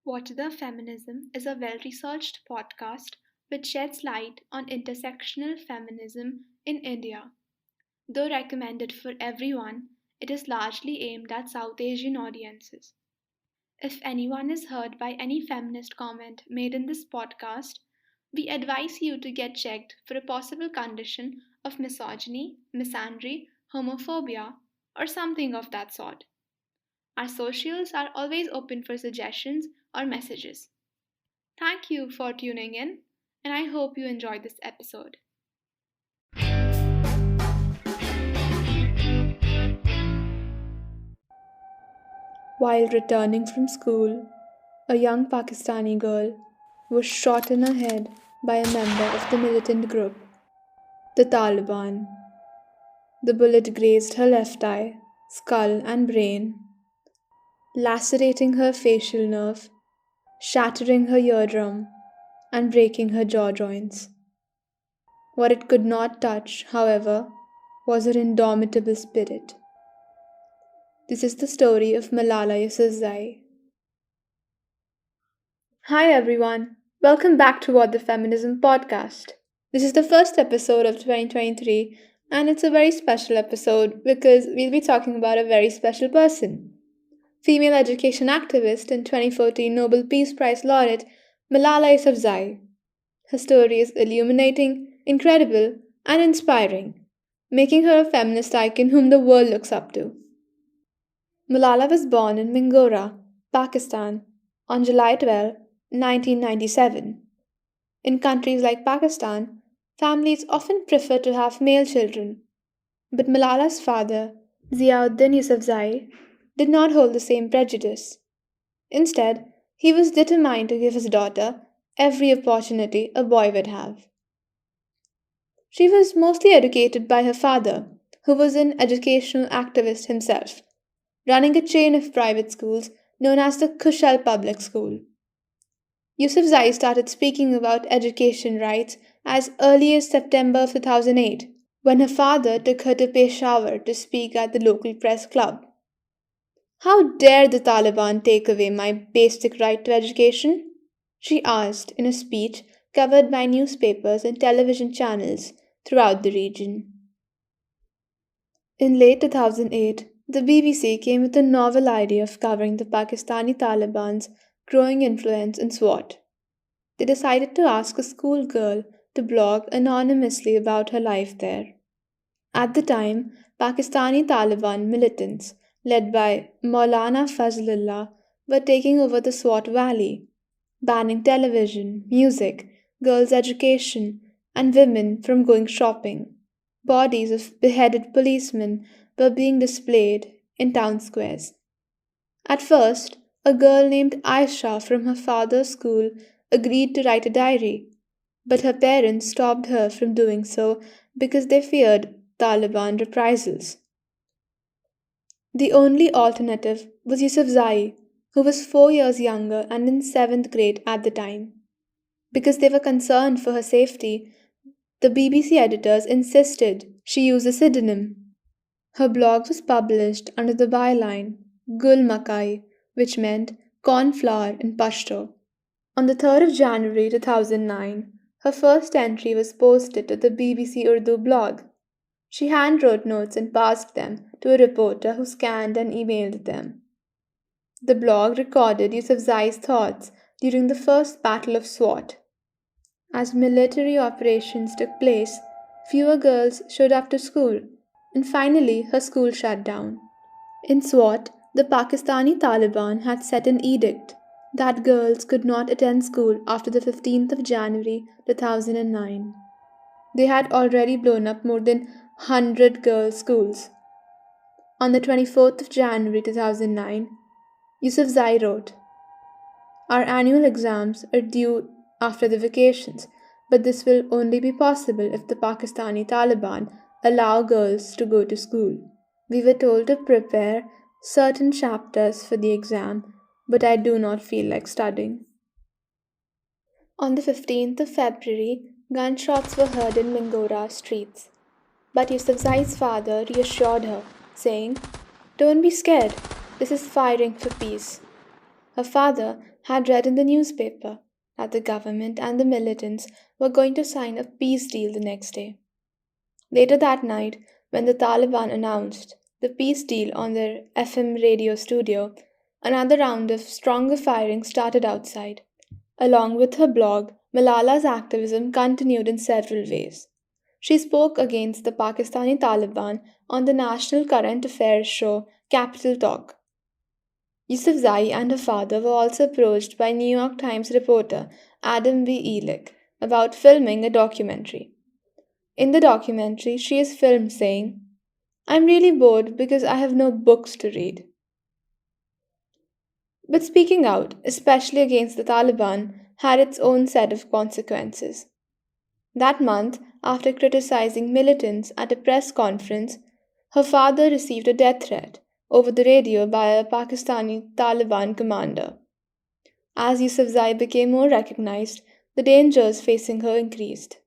What the Feminism is a well researched podcast which sheds light on intersectional feminism in India. Though recommended for everyone, it is largely aimed at South Asian audiences. If anyone is hurt by any feminist comment made in this podcast, we advise you to get checked for a possible condition of misogyny, misandry, homophobia, or something of that sort. Our socials are always open for suggestions or messages. Thank you for tuning in, and I hope you enjoyed this episode. While returning from school, a young Pakistani girl was shot in her head by a member of the militant group, the Taliban. The bullet grazed her left eye, skull, and brain, lacerating her facial nerve, shattering her eardrum, and breaking her jaw joints. What it could not touch, however, was her indomitable spirit. This is the story of Malala Yousafzai. Hi everyone, welcome back to What the Feminism podcast. This is the first episode of 2023, and it's a very special episode because we'll be talking about a very special person. Female education activist and 2014 Nobel Peace Prize laureate Malala Yousafzai. Her story is illuminating, incredible, and inspiring, making her a feminist icon whom the world looks up to. Malala was born in Mingora, Pakistan, on July 12, 1997. In countries like Pakistan, families often prefer to have male children, but Malala's father, Ziauddin Yousafzai, did not hold the same prejudice. Instead, he was determined to give his daughter every opportunity a boy would have. She was mostly educated by her father, who was an educational activist himself, running a chain of private schools known as the Kushal Public School. Yousafzai started speaking about education rights as early as September of 2008, when her father took her to Peshawar to speak at the local press club. "How dare the Taliban take away my basic right to education?" she asked in a speech covered by newspapers and television channels throughout the region. In late 2008, the BBC came with a novel idea of covering the Pakistani Taliban's growing influence in Swat. They decided to ask a schoolgirl to blog anonymously about her life there. At the time, Pakistani Taliban militants, led by Maulana Fazlullah, were taking over the Swat Valley, banning television, music, girls' education, and women from going shopping. Bodies of beheaded policemen were being displayed in town squares. At first, a girl named Aisha from her father's school agreed to write a diary, but her parents stopped her from doing so because they feared Taliban reprisals. The only alternative was Yousafzai, who was 4 years younger and in 7th grade at the time. Because they were concerned for her safety, the BBC editors insisted she use a pseudonym. Her blog was published under the byline Gul Makai, which meant cornflower in Pashto. On the 3rd of January 2009, her first entry was posted to the BBC Urdu blog. She handwrote notes and passed them to a reporter who scanned and emailed them. The blog recorded Yousafzai's thoughts during the First Battle of Swat. As military operations took place, fewer girls showed up to school, and finally her school shut down. In Swat, the Pakistani Taliban had set an edict that girls could not attend school after the 15th of January 2009. They had already blown up more than 100 girls' schools. On the 24th of January 2009, Yousafzai wrote, "Our annual exams are due after the vacations, but this will only be possible if the Pakistani Taliban allow girls to go to school. We were told to prepare certain chapters for the exam, but I do not feel like studying." On the 15th of February, gunshots were heard in Mingora streets. But Yousafzai's father reassured her, saying, "Don't be scared, this is firing for peace." Her father had read in the newspaper that the government and the militants were going to sign a peace deal the next day. Later that night, when the Taliban announced the peace deal on their FM radio studio, another round of stronger firing started outside. Along with her blog, Malala's activism continued in several ways. She spoke against the Pakistani Taliban on the national current affairs show Capital Talk. Yousafzai and her father were also approached by New York Times reporter Adam B. Ehrlich about filming a documentary. In the documentary, she is filmed saying, "I'm really bored because I have no books to read." But speaking out, especially against the Taliban, had its own set of consequences. That month, after criticizing militants at a press conference, her father received a death threat over the radio by a Pakistani Taliban commander. As Yousafzai became more recognized, the dangers facing her increased.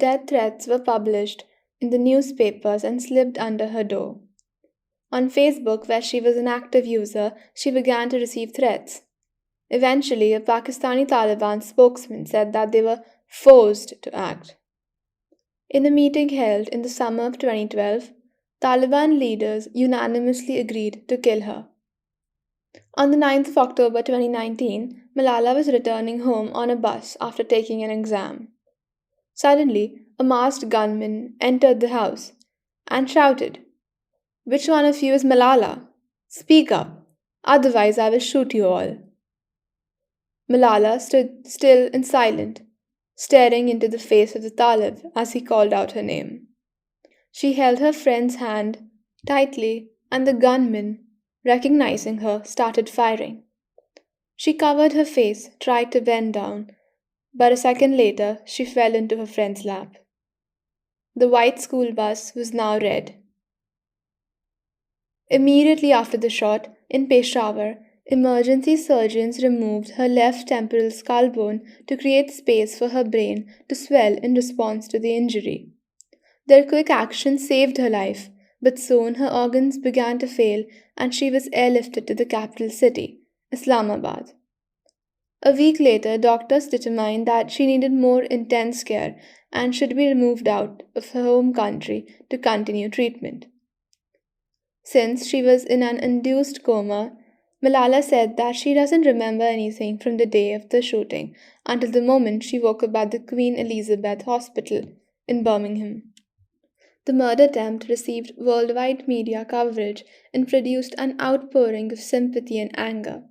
Death threats were published in the newspapers and slipped under her door. On Facebook, where she was an active user, she began to receive threats. Eventually, a Pakistani Taliban spokesman said that they were forced to act. In a meeting held in the summer of 2012, Taliban leaders unanimously agreed to kill her. On the 9th of October 2019, Malala was returning home on a bus after taking an exam. Suddenly, a masked gunman entered the house and shouted, "Which one of you is Malala? Speak up, otherwise I will shoot you all." Malala stood still and silent, staring into the face of the Talib as he called out her name. She held her friend's hand tightly, and the gunman, recognizing her, started firing. She covered her face, tried to bend down, but a second later she fell into her friend's lap. The white school bus was now red. Immediately after the shot, in Peshawar, emergency surgeons removed her left temporal skull bone to create space for her brain to swell in response to the injury. Their quick action saved her life, but soon her organs began to fail and she was airlifted to the capital city, Islamabad. A week later, doctors determined that she needed more intense care and should be removed out of her home country to continue treatment. Since she was in an induced coma, Malala said that she doesn't remember anything from the day of the shooting until the moment she woke up at the Queen Elizabeth Hospital in Birmingham. The murder attempt received worldwide media coverage and produced an outpouring of sympathy and anger.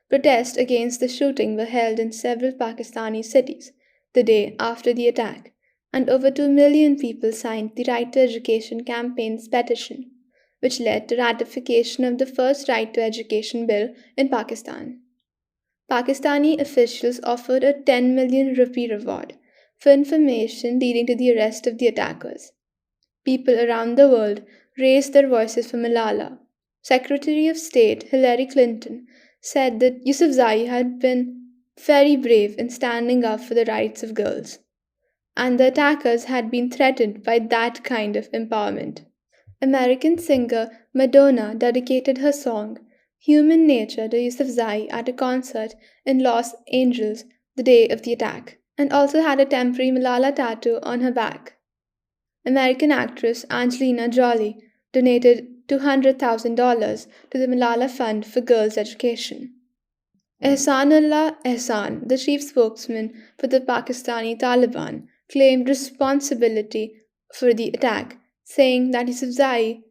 Protests against the shooting were held in several Pakistani cities the day after the attack, and over 2 million people signed the Right to Education campaign's petition, which led to ratification of the first Right to Education bill in Pakistan. Pakistani officials offered a 10 million rupee reward for information leading to the arrest of the attackers. People around the world raised their voices for Malala. Secretary of State Hillary Clinton said that Yousafzai had been very brave in standing up for the rights of girls, and the attackers had been threatened by that kind of empowerment. American singer Madonna dedicated her song Human Nature to Yousafzai at a concert in Los Angeles the day of the attack, and also had a temporary Malala tattoo on her back. American actress Angelina Jolie donated $200,000 to the Malala Fund for Girls' Education. Ehsanullah Ehsan, the chief spokesman for the Pakistani Taliban, claimed responsibility for the attack, saying that Yousafzai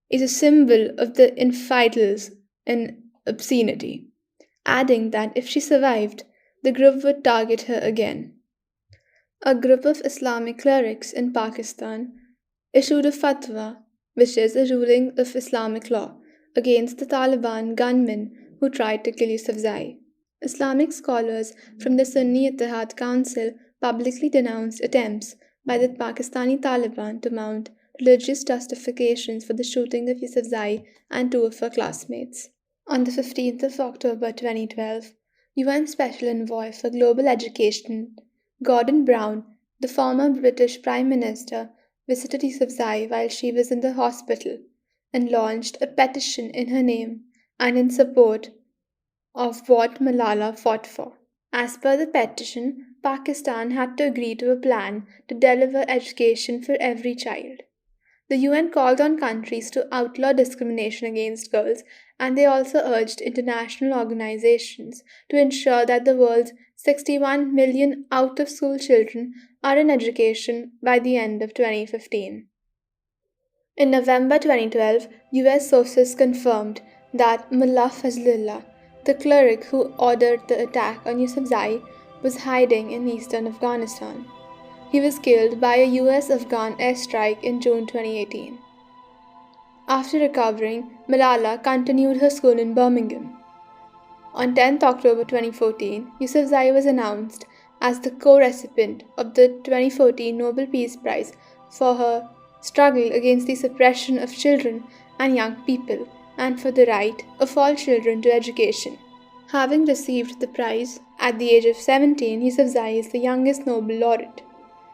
is a symbol of the infidels and obscenity, adding that if she survived, the group would target her again. A group of Islamic clerics in Pakistan issued a fatwa, which is a ruling of Islamic law, against the Taliban gunmen who tried to kill Yousafzai. Islamic scholars from the Sunni Ittihad Council publicly denounced attempts by the Pakistani Taliban to mount religious justifications for the shooting of Yousafzai and two of her classmates. On the 15th of October 2012, UN Special Envoy for Global Education Gordon Brown, the former British Prime Minister, visited Yousafzai while she was in the hospital and launched a petition in her name and in support of what Malala fought for. As per the petition, Pakistan had to agree to a plan to deliver education for every child. The UN called on countries to outlaw discrimination against girls, and they also urged international organizations to ensure that the world's 61 million out of school children are in education by the end of 2015. In November 2012, US sources confirmed that Mullah Fazlullah, the cleric who ordered the attack on Yousafzai, was hiding in eastern Afghanistan. He was killed by a US Afghan airstrike in June 2018. After recovering, Malala continued her school in Birmingham. On 10th October 2014, Yousafzai was announced as the co-recipient of the 2014 Nobel Peace Prize for her struggle against the suppression of children and young people and for the right of all children to education. Having received the prize at the age of 17, Yousafzai is the youngest Nobel laureate.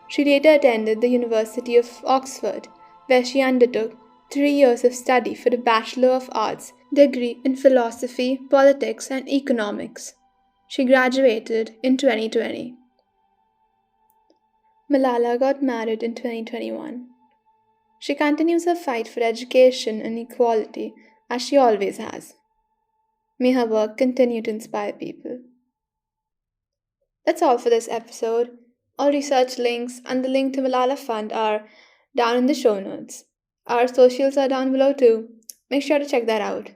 She later attended the University of Oxford, where she undertook 3 years of study for a Bachelor of Arts degree in philosophy, politics, and economics. She graduated in 2020. Malala got married in 2021. She continues her fight for education and equality as she always has. May her work continue to inspire people. That's all for this episode. All research links and the link to Malala Fund are down in the show notes. Our socials are down below too. Make sure to check that out.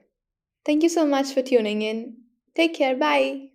Thank you so much for tuning in. Take care. Bye.